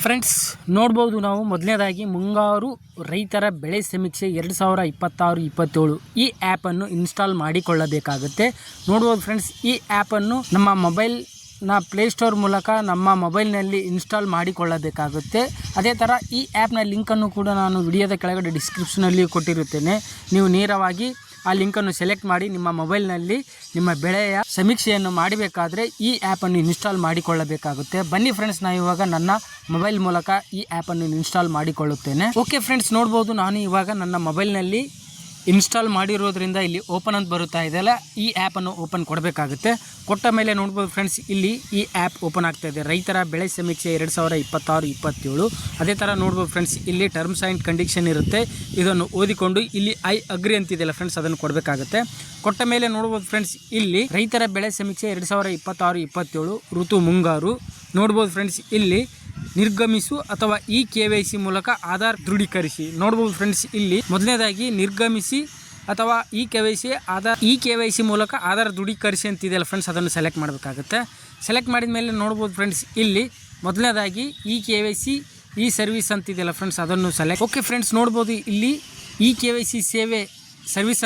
Friends ನೋಡ್ಬೋದು ನಾವು ಮೊದಲನೇದಾಗಿ ಮುಂಗಾರು ರೈತರ ಬೆಳೆ ಸಮೀಕ್ಷೆ 2026-27 ಈ ಆ್ಯಪನ್ನು ಇನ್ಸ್ಟಾಲ್ ಮಾಡಿಕೊಳ್ಳಬೇಕಾಗುತ್ತೆ. ನೋಡ್ಬೋದು ಫ್ರೆಂಡ್ಸ್, ಈ ಆ್ಯಪನ್ನು ನಮ್ಮ ಮೊಬೈಲ್ನ ಪ್ಲೇಸ್ಟೋರ್ ಮೂಲಕ ನಮ್ಮ ಮೊಬೈಲ್ನಲ್ಲಿ ಇನ್ಸ್ಟಾಲ್ ಮಾಡಿಕೊಳ್ಳಬೇಕಾಗುತ್ತೆ. ಅದೇ ಥರ ಈ ಆ್ಯಪ್ನ ಲಿಂಕನ್ನು ಕೂಡ ನಾನು ವಿಡಿಯೋದ ಕೆಳಗಡೆ ಡಿಸ್ಕ್ರಿಪ್ಷನಲ್ಲಿ ಕೊಟ್ಟಿರುತ್ತೇನೆ. ನೀವು ನೇರವಾಗಿ ಆ ಲಿಂಕನ್ನು ಸೆಲೆಕ್ಟ್ ಮಾಡಿ ನಿಮ್ಮ ಮೊಬೈಲ್ನಲ್ಲಿ ನಿಮ್ಮ ಬೆಳೆಯ ಸಮೀಕ್ಷೆಯನ್ನು ಮಾಡಬೇಕಾದ್ರೆ ಈ ಆ್ಯಪನ್ನು ಇನ್ಸ್ಟಾಲ್ ಮಾಡಿಕೊಳ್ಳಬೇಕಾಗುತ್ತೆ. ಬನ್ನಿ ಫ್ರೆಂಡ್ಸ್, ನಾನು ಇವಾಗ ನನ್ನ ಮೊಬೈಲ್ ಮೂಲಕ ಈ ಆ್ಯಪನ್ನು ಇನ್ಸ್ಟಾಲ್ ಮಾಡಿಕೊಳ್ಳುತ್ತೇನೆ. ಓಕೆ ಫ್ರೆಂಡ್ಸ್, ನೋಡ್ಬೋದು ನಾನು ಇವಾಗ ನನ್ನ ಮೊಬೈಲ್ನಲ್ಲಿ ಇನ್ಸ್ಟಾಲ್ ಮಾಡಿರೋದ್ರಿಂದ ಇಲ್ಲಿ ಓಪನ್ ಅಂತ ಬರುತ್ತಾ ಇದೆಯಲ್ಲ, ಈ ಆ್ಯಪನ್ನು ಓಪನ್ ಕೊಡಬೇಕಾಗುತ್ತೆ. ಕೊಟ್ಟ ಮೇಲೆ ನೋಡ್ಬೋದು ಫ್ರೆಂಡ್ಸ್, ಇಲ್ಲಿ ಈ ಆ್ಯಪ್ ಓಪನ್ ಆಗ್ತಾ ಇದೆ. ರೈತರ ಬೆಳೆ ಸಮೀಕ್ಷೆ 2026-27. ಅದೇ ಥರ ನೋಡ್ಬೋದು ಫ್ರೆಂಡ್ಸ್, ಇಲ್ಲಿ ಟರ್ಮ್ಸ್ ಆ್ಯಂಡ್ ಕಂಡೀಷನ್ ಇರುತ್ತೆ. ಇದನ್ನು ಓದಿಕೊಂಡು ಇಲ್ಲಿ ಐ ಅಗ್ರಿ ಅಂತಿದೆಯಲ್ಲ ಫ್ರೆಂಡ್ಸ್, ಅದನ್ನು ಕೊಡಬೇಕಾಗುತ್ತೆ. ಕೊಟ್ಟ ಮೇಲೆ ನೋಡ್ಬೋದು ಫ್ರೆಂಡ್ಸ್, ಇಲ್ಲಿ ರೈತರ ಬೆಳೆ ಸಮೀಕ್ಷೆ 2026-27 ಋತು ಮುಂಗಾರು. ನೋಡ್ಬೋದು ಫ್ರೆಂಡ್ಸ್, ಇಲ್ಲಿ ನಿರ್ಗಮಿಸು ಅಥವಾ ಈ KYC ಮೂಲಕ ಆಧಾರ್ ದೃಢೀಕರಿಸಿ. ನೋಡ್ಬೋದು ಫ್ರೆಂಡ್ಸ್, ಇಲ್ಲಿ ಮೊದಲನೇದಾಗಿ ನಿರ್ಗಮಿಸಿ ಅಥವಾ ಈ KYC ಮೂಲಕ ಆಧಾರ್ ದೃಢೀಕರಿಸಿ ಅಂತಿದೆಯಲ್ಲ ಫ್ರೆಂಡ್ಸ್, ಅದನ್ನು ಸೆಲೆಕ್ಟ್ ಮಾಡಬೇಕಾಗುತ್ತೆ. ಸೆಲೆಕ್ಟ್ ಮಾಡಿದ ಮೇಲೆ ನೋಡ್ಬೋದು ಫ್ರೆಂಡ್ಸ್, ಇಲ್ಲಿ ಮೊದಲನೇದಾಗಿ ಈ KYC ಈ ಸರ್ವಿಸ್ ಅಂತಿದೆಯಲ್ಲ ಫ್ರೆಂಡ್ಸ್, ಅದನ್ನು ಸೆಲೆಕ್ಟ್. ಓಕೆ ಫ್ರೆಂಡ್ಸ್, ನೋಡ್ಬೋದು ಇಲ್ಲಿ ಈ KYC ಸೇವೆ ಸರ್ವಿಸ್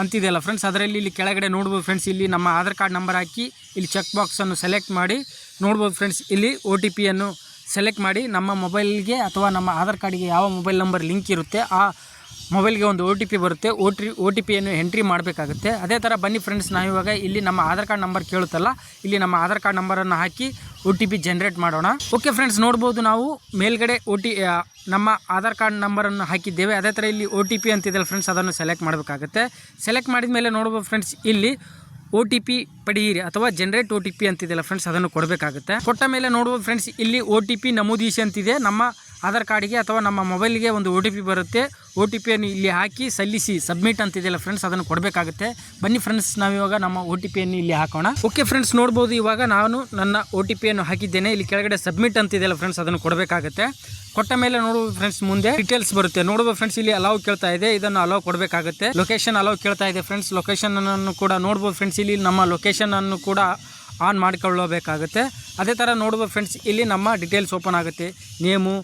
ಅಂತಿದೆಯಲ್ಲ ಫ್ರೆಂಡ್ಸ್, ಅದರಲ್ಲಿ ಇಲ್ಲಿ ಕೆಳಗಡೆ ನೋಡ್ಬೋದು ಫ್ರೆಂಡ್ಸ್, ಇಲ್ಲಿ ನಮ್ಮ ಆಧಾರ್ ಕಾರ್ಡ್ ನಂಬರ್ ಹಾಕಿ ಇಲ್ಲಿ ಚೆಕ್ ಬಾಕ್ಸನ್ನು ಸೆಲೆಕ್ಟ್ ಮಾಡಿ ನೋಡ್ಬೋದು ಫ್ರೆಂಡ್ಸ್, ಇಲ್ಲಿ OTP ಸೆಲೆಕ್ಟ್ ಮಾಡಿ ನಮ್ಮ ಮೊಬೈಲ್ಗೆ ಅಥವಾ ನಮ್ಮ ಆಧಾರ್ ಕಾರ್ಡಿಗೆ ಯಾವ ಮೊಬೈಲ್ ನಂಬರ್ ಲಿಂಕ್ ಇರುತ್ತೆ ಆ ಮೊಬೈಲ್ಗೆ ಒಂದು OTP ಬರುತ್ತೆ. OTP ಎಂಟ್ರಿ ಮಾಡಬೇಕಾಗುತ್ತೆ. ಅದೇ ಥರ ಬನ್ನಿ ಫ್ರೆಂಡ್ಸ್, ನಾವಿವಾಗ ಇಲ್ಲಿ ನಮ್ಮ ಆಧಾರ್ ಕಾರ್ಡ್ ನಂಬರ್ ಕೇಳುತ್ತಲ್ಲ, ಇಲ್ಲಿ ನಮ್ಮ ಆಧಾರ್ ಕಾರ್ಡ್ ನಂಬರನ್ನು ಹಾಕಿ OTP ಜನರೇಟ್ ಮಾಡೋಣ. ಓಕೆ ಫ್ರೆಂಡ್ಸ್, ನೋಡ್ಬೋದು ನಾವು ಮೇಲ್ಗಡೆ ನಮ್ಮ ಆಧಾರ್ ಕಾರ್ಡ್ ನಂಬರನ್ನು ಹಾಕಿದ್ದೇವೆ. ಅದೇ ಥರ ಇಲ್ಲಿ OTP ಅಂತಿದೆ ಫ್ರೆಂಡ್ಸ್, ಅದನ್ನು ಸೆಲೆಕ್ಟ್ ಮಾಡಬೇಕಾಗುತ್ತೆ. ಸೆಲೆಕ್ಟ್ ಮಾಡಿದ ಮೇಲೆ ನೋಡ್ಬೋದು ಫ್ರೆಂಡ್ಸ್, ಇಲ್ಲಿ OTP ಪಡೆಯಿರಿ ಅಥವಾ ಜನರೇಟ್ OTP ಅಂತಿದೆಯಲ್ಲ ಫ್ರೆಂಡ್ಸ್, ಅದನ್ನು ಕೊಡಬೇಕಾಗುತ್ತೆ. ಕೊಟ್ಟ ಮೇಲೆ ನೋಡ್ಬೋದು ಫ್ರೆಂಡ್ಸ್, ಇಲ್ಲಿ OTP ನಮೂದಿಸಿ ಅಂತಿದೆ. ನಮ್ಮ ಆಧಾರ್ ಕಾರ್ಡಿಗೆ ಅಥವಾ ನಮ್ಮ ಮೊಬೈಲ್ಗೆ ಒಂದು OTP ಬರುತ್ತೆ. OTPಯನ್ನು ಇಲ್ಲಿ ಹಾಕಿ ಸಲ್ಲಿಸಿ ಸಬ್ಮಿಟ್ ಅಂತಿದೆಯಲ್ಲ ಫ್ರೆಂಡ್ಸ್, ಅದನ್ನು ಕೊಡಬೇಕಾಗುತ್ತೆ. ಬನ್ನಿ ಫ್ರೆಂಡ್ಸ್, ನಾವಿವಾಗ ನಮ್ಮ OTPಯನ್ನು ಇಲ್ಲಿ ಹಾಕೋಣ. ಓಕೆ ಫ್ರೆಂಡ್ಸ್, ನೋಡ್ಬೋದು ಇವಾಗ ನಾನು ನನ್ನ OTPಯನ್ನು ಹಾಕಿದ್ದೇನೆ. ಇಲ್ಲಿ ಕೆಳಗಡೆ ಸಬ್ಮಿಟ್ ಅಂತಿದೆಯಲ್ಲ ಫ್ರೆಂಡ್ಸ್, ಅದನ್ನು ಕೊಡಬೇಕಾಗುತ್ತೆ. ಕೊಟ್ಟ ಮೇಲೆ ನೋಡ್ಬೋದು ಫ್ರೆಂಡ್ಸ್, ಮುಂದೆ ಡೀಟೇಲ್ಸ್ ಬರುತ್ತೆ. ನೋಡ್ಬೋದು ಫ್ರೆಂಡ್ಸ್, ಇಲ್ಲಿ ಅಲೌ ಕೇಳ್ತಾ ಇದೆ, ಇದನ್ನು ಅಲೌ ಕೊಡಬೇಕಾಗುತ್ತೆ. ಲೊಕೇಶನ್ ಅಲೌ ಕೇಳ್ತಾ ಇದೆ ಫ್ರೆಂಡ್ಸ್, ಲೊಕೇಶನ್ ಅನ್ನು ಕೂಡ ನೋಡ್ಬೋದು ಫ್ರೆಂಡ್ಸ್, ಇಲ್ಲಿ ನಮ್ಮ ಲೊಕೇಶನ್ ಅನ್ನು ಕೂಡ ಆನ್ ಮಾಡಿಕೊಳ್ಳಬೇಕಾಗುತ್ತೆ. ಅದೇ ಥರ ನೋಡ್ಬೋದು ಫ್ರೆಂಡ್ಸ್, ಇಲ್ಲಿ ನಮ್ಮ ಡೀಟೇಲ್ಸ್ ಓಪನ್ ಆಗುತ್ತೆ. Name,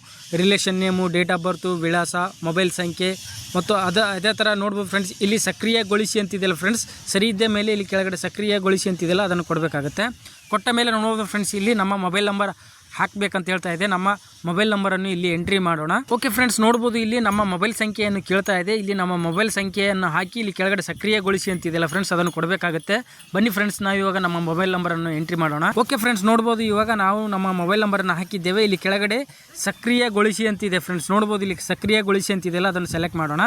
relation name, date of birth, ವಿಳಾಸ, ಮೊಬೈಲ್ ಸಂಖ್ಯೆ ಮತ್ತು ಅದೇ ಥರ ನೋಡ್ಬೋದು ಫ್ರೆಂಡ್ಸ್, ಇಲ್ಲಿ ಸಕ್ರಿಯಗೊಳಿಸಿ ಅಂತಿದೆಯಲ್ಲ ಫ್ರೆಂಡ್ಸ್, ಸರಿ ಇದ್ದ ಮೇಲೆ ಇಲ್ಲಿ ಕೆಳಗಡೆ ಸಕ್ರಿಯಗೊಳಿಸಿ ಅಂತಿದೆಯಲ್ಲ, ಅದನ್ನು ಕೊಡಬೇಕಾಗುತ್ತೆ. ಕೊಟ್ಟ ಮೇಲೆ ನೋಡ್ಬೋದು ಫ್ರೆಂಡ್ಸ್, ಇಲ್ಲಿ ನಮ್ಮ ಮೊಬೈಲ್ ನಂಬರ್ ಹಾಕಬೇಕಂತ ಹೇಳ್ತಾ ಇದೆ. ನಮ್ಮ ಮೊಬೈಲ್ ನಂಬರನ್ನು ಇಲ್ಲಿ ಎಂಟ್ರಿ ಮಾಡೋಣ. ಓಕೆ ಫ್ರೆಂಡ್ಸ್, ನೋಡ್ಬೋದು ಇಲ್ಲಿ ನಮ್ಮ ಮೊಬೈಲ್ ಸಂಖ್ಯೆಯನ್ನು ಕೇಳ್ತಾ ಇದೆ. ಇಲ್ಲಿ ನಮ್ಮ ಮೊಬೈಲ್ ಸಂಖ್ಯೆಯನ್ನು ಹಾಕಿ ಇಲ್ಲಿ ಕೆಳಗಡೆ ಸಕ್ರಿಯಗೊಳಿಸಿ ಅಂತಿದೆಯಲ್ಲ ಫ್ರೆಂಡ್ಸ್, ಅದನ್ನು ಕೊಡಬೇಕಾಗುತ್ತೆ. ಬನ್ನಿ ಫ್ರೆಂಡ್ಸ್, ನಾವು ಇವಾಗ ನಮ್ಮ ಮೊಬೈಲ್ ನಂಬರನ್ನು ಎಂಟ್ರಿ ಮಾಡೋಣ. ಓಕೆ ಫ್ರೆಂಡ್ಸ್, ನೋಡ್ಬೋದು ಇವಾಗ ನಾವು ನಮ್ಮ ಮೊಬೈಲ್ ನಂಬರನ್ನು ಹಾಕಿದ್ದೇವೆ. ಇಲ್ಲಿ ಕೆಳಗಡೆ ಸಕ್ರಿಯಗೊಳಿಸಿ ಅಂತಿದೆ ಫ್ರೆಂಡ್ಸ್, ನೋಡ್ಬೋದು ಇಲ್ಲಿ ಸಕ್ರಿಯಗೊಳಿಸಿ ಅಂತಿದೆಯಲ್ಲ, ಅದನ್ನು ಸೆಲೆಕ್ಟ್ ಮಾಡೋಣ.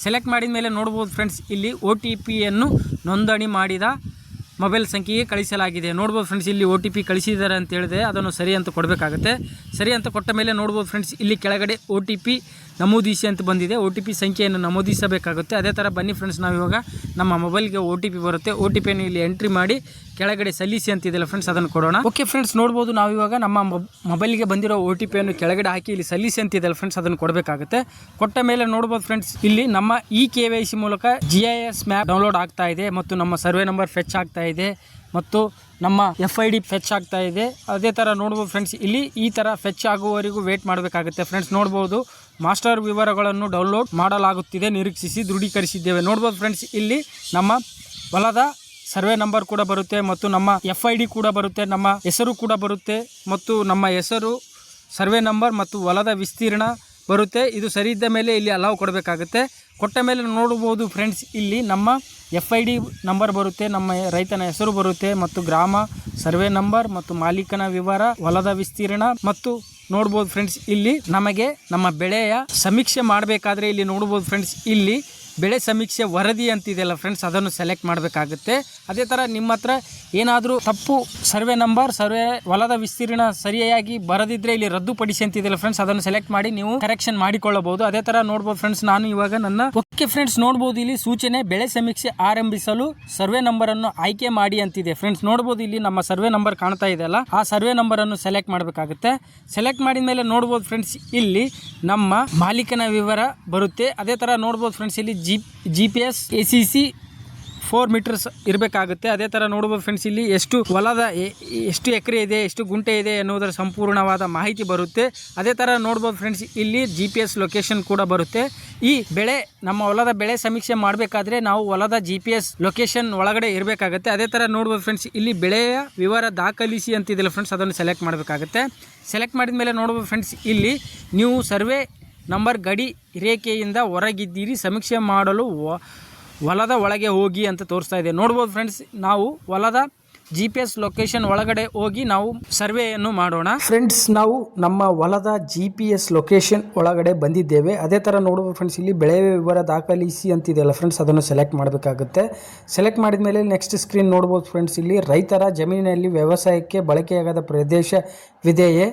ಸೆಲೆಕ್ಟ್ ಮಾಡಿದ ಮೇಲೆ ನೋಡ್ಬೋದು ಫ್ರೆಂಡ್ಸ್, ಇಲ್ಲಿ OTPಯನ್ನು ನೋಂದಣಿ ಮಾಡಿದ ಮೊಬೈಲ್ ಸಂಖ್ಯೆಗೆ ಕಳಿಸಲಾಗಿದೆ. ನೋಡ್ಬೋದು ಫ್ರೆಂಡ್ಸ್, ಇಲ್ಲಿ OTP ಕಳಿಸಿದ್ದಾರೆ ಅಂತ ಹೇಳಿದೆ, ಅದನ್ನು ಸರಿ ಅಂತ ಕೊಡಬೇಕಾಗುತ್ತೆ. ಸರಿ ಅಂತ ಕೊಟ್ಟ ಮೇಲೆ ನೋಡ್ಬೋದು ಫ್ರೆಂಡ್ಸ್, ಇಲ್ಲಿ ಕೆಳಗಡೆ OTP ನಮೂದಿಸಿ ಅಂತ ಬಂದಿದೆ. OTP ಸಂಖ್ಯೆಯನ್ನು ನಮೂದಿಸಬೇಕಾಗುತ್ತೆ. ಅದೇ ಥರ ಬನ್ನಿ ಫ್ರೆಂಡ್ಸ್, ನಾವು ಇವಾಗ ನಮ್ಮ ಮೊಬೈಲ್ಗೆ OTP ಬರುತ್ತೆ. OTPಯನ್ನು ಇಲ್ಲಿ ಎಂಟ್ರಿ ಮಾಡಿ ಕೆಳಗಡೆ ಸಲ್ಲಿಸಿ ಅಂತಿದೆಯಲ್ಲ ಫ್ರೆಂಡ್ಸ್, ಅದನ್ನು ಕೊಡೋಣ. ಓಕೆ ಫ್ರೆಂಡ್ಸ್, ನೋಡ್ಬೋದು ನಾವಿವಾಗ ನಮ್ಮ ಮೊಬೈಲ್ಗೆ ಬಂದಿರೋ OTPಯನ್ನು ಕೆಳಗಡೆ ಹಾಕಿ ಇಲ್ಲಿ ಸಲ್ಲಿಸಿ ಅಂತಿದೆಯಲ್ಲ ಫ್ರೆಂಡ್ಸ್, ಅದನ್ನು ಕೊಡಬೇಕಾಗುತ್ತೆ. ಕೊಟ್ಟ ಮೇಲೆ ನೋಡ್ಬೋದು ಫ್ರೆಂಡ್ಸ್, ಇಲ್ಲಿ ನಮ್ಮ ಈ KYC ಮೂಲಕ GIS ಮ್ಯಾಪ್ ಡೌನ್ಲೋಡ್ ಆಗ್ತಾ ಇದೆ ಮತ್ತು ನಮ್ಮ ಸರ್ವೆ ನಂಬರ್ ಫೆಚ್ ಆಗ್ತಾ ಇದೆ ಮತ್ತು ನಮ್ಮ FID ಫೆಚ್ ಆಗ್ತಾ ಇದೆ. ಅದೇ ಥರ ನೋಡ್ಬೋದು ಫ್ರೆಂಡ್ಸ್, ಇಲ್ಲಿ ಈ ಥರ ಫೆಚ್ ಆಗುವವರೆಗೂ ವೇಟ್ ಮಾಡಬೇಕಾಗುತ್ತೆ. ಫ್ರೆಂಡ್ಸ್, ನೋಡ್ಬೋದು ಮಾಸ್ಟರ್ ವಿವರಗಳನ್ನು ಡೌನ್ಲೋಡ್ ಮಾಡಲಾಗುತ್ತಿದೆ, ನಿರೀಕ್ಷಿಸಿ ದೃಢೀಕರಿಸಿದ್ದೇವೆ. ನೋಡ್ಬೋದು ಫ್ರೆಂಡ್ಸ್, ಇಲ್ಲಿ ನಮ್ಮ ಹೊಲದ ಸರ್ವೆ ನಂಬರ್ ಕೂಡ ಬರುತ್ತೆ ಮತ್ತು ನಮ್ಮ FID ಕೂಡ ಬರುತ್ತೆ, ನಮ್ಮ ಹೆಸರು ಕೂಡ ಬರುತ್ತೆ ಮತ್ತು ನಮ್ಮ ಹೆಸರು, ಸರ್ವೆ ನಂಬರ್ ಮತ್ತು ಹೊಲದ ವಿಸ್ತೀರ್ಣ ಬರುತ್ತೆ. ಇದು ಸರಿ ಇದ್ದ ಮೇಲೆ ಇಲ್ಲಿ ಅಲೌ ಕೊಡಬೇಕಾಗುತ್ತೆ. ಕೊಟ್ಟ ಮೇಲೆ ನೋಡ್ಬೋದು ಫ್ರೆಂಡ್ಸ್, ಇಲ್ಲಿ ನಮ್ಮ FID ನಂಬರ್ ಬರುತ್ತೆ, ನಮ್ಮ ರೈತನ ಹೆಸರು ಬರುತ್ತೆ ಮತ್ತು ಗ್ರಾಮ, ಸರ್ವೆ ನಂಬರ್ ಮತ್ತು ಮಾಲೀಕನ ವಿವರ, ಹೊಲದ ವಿಸ್ತೀರ್ಣ ಮತ್ತು ನೋಡ್ಬೋದು ಫ್ರೆಂಡ್ಸ್, ಇಲ್ಲಿ ನಮಗೆ ನಮ್ಮ ಬೆಳೆಯ ಸಮೀಕ್ಷೆ ಮಾಡಬೇಕಾದ್ರೆ ಇಲ್ಲಿ ನೋಡ್ಬೋದು ಫ್ರೆಂಡ್ಸ್, ಇಲ್ಲಿ ಬೆಳೆ ಸಮೀಕ್ಷೆ ವರದಿ ಅಂತಿದೆಯಲ್ಲ ಫ್ರೆಂಡ್ಸ್, ಅದನ್ನು ಸೆಲೆಕ್ಟ್ ಮಾಡಬೇಕಾಗುತ್ತೆ. ಅದೇ ಥರ ನಿಮ್ಮ ಹತ್ರ ಏನಾದರೂ ತಪ್ಪು ಸರ್ವೆ ನಂಬರ್, ಸರ್ವೆ ಹೊಲದ ವಿಸ್ತೀರ್ಣ ಸರಿಯಾಗಿ ಬರದಿದ್ದರೆ ಇಲ್ಲಿ ರದ್ದುಪಡಿಸಿ ಅಂತಿದೆಯಲ್ಲ ಫ್ರೆಂಡ್ಸ್, ಅದನ್ನು ಸೆಲೆಕ್ಟ್ ಮಾಡಿ ನೀವು ಕರೆಕ್ಷನ್ ಮಾಡಿಕೊಳ್ಳಬಹುದು. ಅದೇ ಥರ ನೋಡ್ಬೋದು ಫ್ರೆಂಡ್ಸ್, ನಾನು ಇವಾಗ ನನ್ನ ಓಕೆ ಫ್ರೆಂಡ್ಸ್, ನೋಡ್ಬೋದು ಇಲ್ಲಿ ಸೂಚನೆ ಬೆಳೆ ಸಮೀಕ್ಷೆ ಆರಂಭಿಸಲು ಸರ್ವೆ ನಂಬರನ್ನು ಆಯ್ಕೆ ಮಾಡಿ ಅಂತಿದೆ ಫ್ರೆಂಡ್ಸ್. ನೋಡ್ಬೋದು ಇಲ್ಲಿ ನಮ್ಮ ಸರ್ವೆ ನಂಬರ್ ಕಾಣ್ತಾ ಇದೆಯಲ್ಲ, ಆ ಸರ್ವೆ ನಂಬರನ್ನು ಸೆಲೆಕ್ಟ್ ಮಾಡಬೇಕಾಗುತ್ತೆ. ಸೆಲೆಕ್ಟ್ ಮಾಡಿದ ಮೇಲೆ ನೋಡ್ಬೋದು ಫ್ರೆಂಡ್ಸ್, ಇಲ್ಲಿ ನಮ್ಮ ಮಾಲೀಕನ ವಿವರ ಬರುತ್ತೆ. ಅದೇ ಥರ ನೋಡ್ಬೋದು ಫ್ರೆಂಡ್ಸ್, ಇಲ್ಲಿ GPS ACC 4 ಮೀಟರ್ಸ್ ಇರಬೇಕಾಗುತ್ತೆ. ಅದೇ ಥರ ನೋಡ್ಬೋದು ಫ್ರೆಂಡ್ಸ್, ಇಲ್ಲಿ ಎಷ್ಟು ಹೊಲದ ಎಷ್ಟು ಎಕರೆ ಇದೆ, ಎಷ್ಟು ಗುಂಟೆ ಇದೆ ಎನ್ನುವುದರ ಸಂಪೂರ್ಣವಾದ ಮಾಹಿತಿ ಬರುತ್ತೆ. ಅದೇ ಥರ ನೋಡ್ಬೋದು ಫ್ರೆಂಡ್ಸ್, ಇಲ್ಲಿ GPS ಲೊಕೇಶನ್ ಕೂಡ ಬರುತ್ತೆ. ಈ ಬೆಳೆ ನಮ್ಮ ಹೊಲದ ಬೆಳೆ ಸಮೀಕ್ಷೆ ಮಾಡಬೇಕಾದ್ರೆ ನಾವು ಹೊಲದ GPS ಲೊಕೇಶನ್ ಒಳಗಡೆ ಇರಬೇಕಾಗುತ್ತೆ. ಅದೇ ಥರ ನೋಡ್ಬೋದು ಫ್ರೆಂಡ್ಸ್, ಇಲ್ಲಿ ಬೆಳೆಯ ವಿವರ ದಾಖಲಿಸಿ ಅಂತಿದೆಯಲ್ಲ ಫ್ರೆಂಡ್ಸ್, ಅದನ್ನು ಸೆಲೆಕ್ಟ್ ಮಾಡಬೇಕಾಗುತ್ತೆ. ಸೆಲೆಕ್ಟ್ ಮಾಡಿದ ಮೇಲೆ ನೋಡ್ಬೋದು ಫ್ರೆಂಡ್ಸ್, ಇಲ್ಲಿ ನೀವು ಸರ್ವೆ ನಂಬರ್ ಗಡಿ ರೇಖೆಯಿಂದ ಹೊರಗಿದ್ದೀರಿ, ಸಮೀಕ್ಷೆ ಮಾಡಲು ಹೊಲದ ಒಳಗೆ ಹೋಗಿ ಅಂತ ತೋರಿಸ್ತಾ ಇದೆ. ನೋಡ್ಬೋದು ಫ್ರೆಂಡ್ಸ್, ನಾವು ಹೊಲದ GPS ಲೊಕೇಶನ್ ಒಳಗಡೆ ಹೋಗಿ ನಾವು ಸರ್ವೆಯನ್ನು ಮಾಡೋಣ. ಫ್ರೆಂಡ್ಸ್, ನಾವು ನಮ್ಮ ಹೊಲದ GPS ಲೊಕೇಶನ್ ಒಳಗಡೆ ಬಂದಿದ್ದೇವೆ. ಅದೇ ಥರ ನೋಡ್ಬೋದು ಫ್ರೆಂಡ್ಸ್, ಇಲ್ಲಿ ಬೆಳೆ ವಿವರ ದಾಖಲಿಸಿ ಅಂತಿದೆಯಲ್ಲ ಫ್ರೆಂಡ್ಸ್, ಅದನ್ನು ಸೆಲೆಕ್ಟ್ ಮಾಡಬೇಕಾಗುತ್ತೆ. ಸೆಲೆಕ್ಟ್ ಮಾಡಿದ ಮೇಲೆ ನೆಕ್ಸ್ಟ್ ಸ್ಕ್ರೀನ್ ನೋಡ್ಬೋದು ಫ್ರೆಂಡ್ಸ್, ಇಲ್ಲಿ ರೈತರ ಜಮೀನಿನಲ್ಲಿ ವ್ಯವಸಾಯಕ್ಕೆ ಬಳಕೆಯಾಗದ ಪ್ರದೇಶವಿದೆಯೇ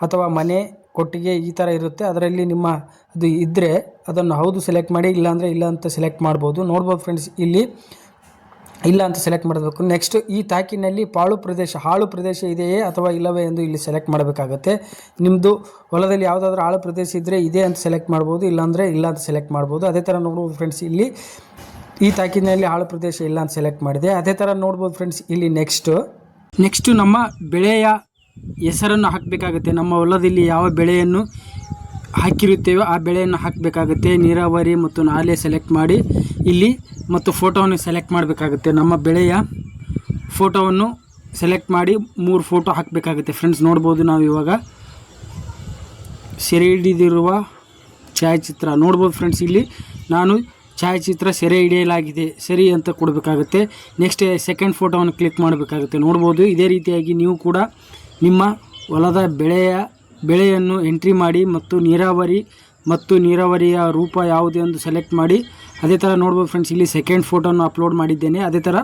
ಅಥವಾ ಮನೆ ಕೊಟ್ಟಿಗೆ ಈ ಥರ ಇರುತ್ತೆ. ಅದರಲ್ಲಿ ನಿಮ್ಮ ಅದು ಇದ್ದರೆ ಅದನ್ನು ಹೌದು ಸೆಲೆಕ್ಟ್ ಮಾಡಿ, ಇಲ್ಲಾಂದರೆ ಇಲ್ಲ ಅಂತ ಸೆಲೆಕ್ಟ್ ಮಾಡ್ಬೋದು. ನೋಡ್ಬೋದು ಫ್ರೆಂಡ್ಸ್, ಇಲ್ಲಿ ಇಲ್ಲ ಅಂತ ಸೆಲೆಕ್ಟ್ ಮಾಡಬೇಕು. ನೆಕ್ಸ್ಟ್ ಈ ತಾಕಿನಲ್ಲಿ ಹಾಳು ಪ್ರದೇಶ ಇದೆಯೇ ಅಥವಾ ಇಲ್ಲವೇ ಎಂದು ಇಲ್ಲಿ ಸೆಲೆಕ್ಟ್ ಮಾಡಬೇಕಾಗತ್ತೆ. ನಿಮ್ಮದು ಹೊಲದಲ್ಲಿ ಯಾವುದಾದ್ರೂ ಹಾಳು ಪ್ರದೇಶ ಇದ್ದರೆ ಇದೆ ಅಂತ ಸೆಲೆಕ್ಟ್ ಮಾಡ್ಬೋದು, ಇಲ್ಲಾಂದರೆ ಇಲ್ಲ ಅಂತ ಸೆಲೆಕ್ಟ್ ಮಾಡ್ಬೋದು. ಅದೇ ಥರ ನೋಡ್ಬೋದು ಫ್ರೆಂಡ್ಸ್, ಇಲ್ಲಿ ಈ ತಾಕಿನಲ್ಲಿ ಹಾಳು ಪ್ರದೇಶ ಇಲ್ಲ ಅಂತ ಸೆಲೆಕ್ಟ್ ಮಾಡಿದೆ. ಅದೇ ಥರ ನೋಡ್ಬೋದು ಫ್ರೆಂಡ್ಸ್, ಇಲ್ಲಿ ನೆಕ್ಸ್ಟು ನಮ್ಮ ಬೆಳೆಯ ಹೆಸರನ್ನು ಹಾಕಬೇಕಾಗುತ್ತೆ. ನಮ್ಮ ಹೊಲದಲ್ಲಿ ಯಾವ ಬೆಳೆಯನ್ನು ಹಾಕಿರುತ್ತೇವೋ ಆ ಬೆಳೆಯನ್ನು ಹಾಕಬೇಕಾಗುತ್ತೆ. ನೀರಾವರಿ ಮತ್ತು ನಾಲೆ ಸೆಲೆಕ್ಟ್ ಮಾಡಿ ಇಲ್ಲಿ ಮತ್ತು ಫೋಟೋವನ್ನು ಸೆಲೆಕ್ಟ್ ಮಾಡಬೇಕಾಗುತ್ತೆ. ನಮ್ಮ ಬೆಳೆಯ ಫೋಟೋವನ್ನು ಸೆಲೆಕ್ಟ್ ಮಾಡಿ 3 ಫೋಟೋ ಹಾಕಬೇಕಾಗುತ್ತೆ. ಫ್ರೆಂಡ್ಸ್, ನೋಡ್ಬೋದು ನಾವು ಇವಾಗ ಸೆರೆ ಹಿಡಿದಿರುವ ಛಾಯಾಚಿತ್ರ ನೋಡ್ಬೋದು ಫ್ರೆಂಡ್ಸ್, ಇಲ್ಲಿ ನಾನು ಛಾಯಾಚಿತ್ರ ಸೆರೆ ಹಿಡಿಯಲಾಗಿದೆ ಸರಿ ಅಂತ ಕೊಡಬೇಕಾಗುತ್ತೆ. ನೆಕ್ಸ್ಟ್ ಸೆಕೆಂಡ್ ಫೋಟೋವನ್ನು ಕ್ಲಿಕ್ ಮಾಡಬೇಕಾಗುತ್ತೆ. ನೋಡ್ಬೋದು ಇದೇ ರೀತಿಯಾಗಿ ನೀವು ಕೂಡ ನಿಮ್ಮ ಹೊಲದ ಬೆಳೆಯನ್ನು ಎಂಟ್ರಿ ಮಾಡಿ ಮತ್ತು ನೀರಾವರಿಯ ರೂಪ ಯಾವುದು ಎಂದು ಸೆಲೆಕ್ಟ್ ಮಾಡಿ. ಅದೇ ಥರ ನೋಡ್ಬೋದು ಫ್ರೆಂಡ್ಸ್, ಇಲ್ಲಿ ಸೆಕೆಂಡ್ ಫೋಟೋವನ್ನು ಅಪ್ಲೋಡ್ ಮಾಡಿದ್ದೇನೆ. ಅದೇ ಥರ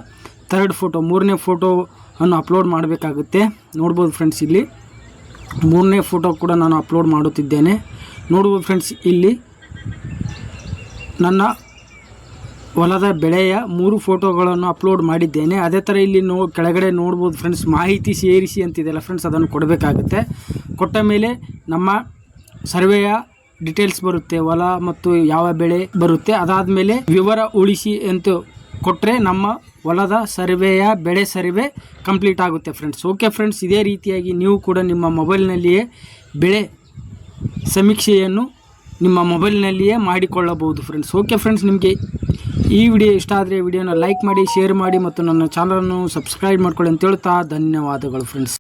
ಮೂರನೇ ಫೋಟೋವನ್ನು ಅಪ್ಲೋಡ್ ಮಾಡಬೇಕಾಗುತ್ತೆ. ನೋಡ್ಬೋದು ಫ್ರೆಂಡ್ಸ್, ಇಲ್ಲಿ 3ನೇ ಫೋಟೋ ಕೂಡ ನಾನು ಅಪ್ಲೋಡ್ ಮಾಡುತ್ತಿದ್ದೇನೆ. ನೋಡ್ಬೋದು ಫ್ರೆಂಡ್ಸ್, ಇಲ್ಲಿ ನನ್ನ ಹೊಲದ ಬೆಳೆಯ 3 ಫೋಟೋಗಳನ್ನು ಅಪ್ಲೋಡ್ ಮಾಡಿದ್ದೇನೆ. ಅದೇ ಥರ ಇಲ್ಲಿ ಕೆಳಗಡೆ ನೋಡ್ಬೋದು ಫ್ರೆಂಡ್ಸ್, ಮಾಹಿತಿ ಸೇರಿಸಿ ಅಂತಿದೆಯಲ್ಲ ಫ್ರೆಂಡ್ಸ್, ಅದನ್ನು ಕೊಡಬೇಕಾಗುತ್ತೆ. ಕೊಟ್ಟ ಮೇಲೆ ನಮ್ಮ ಸರ್ವೆಯ ಡೀಟೇಲ್ಸ್ ಬರುತ್ತೆ, ಹೊಲ ಮತ್ತು ಯಾವ ಬೆಳೆ ಬರುತ್ತೆ. ಅದಾದಮೇಲೆ ವಿವರ ಉಳಿಸಿ ಅಂತ ಕೊಟ್ಟರೆ ನಮ್ಮ ಹೊಲದ ಬೆಳೆ ಸರ್ವೆ ಕಂಪ್ಲೀಟ್ ಆಗುತ್ತೆ ಫ್ರೆಂಡ್ಸ್. ಓಕೆ ಫ್ರೆಂಡ್ಸ್, ಇದೇ ರೀತಿಯಾಗಿ ನೀವು ಕೂಡ ನಿಮ್ಮ ಮೊಬೈಲ್ನಲ್ಲಿಯೇ ಬೆಳೆ ಸಮೀಕ್ಷೆಯನ್ನು ನಿಮ್ಮ ಮೊಬೈಲ್ನಲ್ಲಿಯೇ ಮಾಡಿಕೊಳ್ಳಬಹುದು ಫ್ರೆಂಡ್ಸ್. ಓಕೆ ಫ್ರೆಂಡ್ಸ್, ನಿಮಗೆ ಈ ವಿಡಿಯೋ ಇಷ್ಟ ಆದರೆ ವಿಡಿಯೋನ ಲೈಕ್ ಮಾಡಿ, ಶೇರ್ ಮಾಡಿ ಮತ್ತು ನನ್ನ ಚಾನಲನ್ನು ಸಬ್ಸ್ಕ್ರೈಬ್ ಮಾಡ್ಕೊಳ್ಳಿ ಅಂತ ಹೇಳ್ತಾ ಧನ್ಯವಾದಗಳು ಫ್ರೆಂಡ್ಸ್.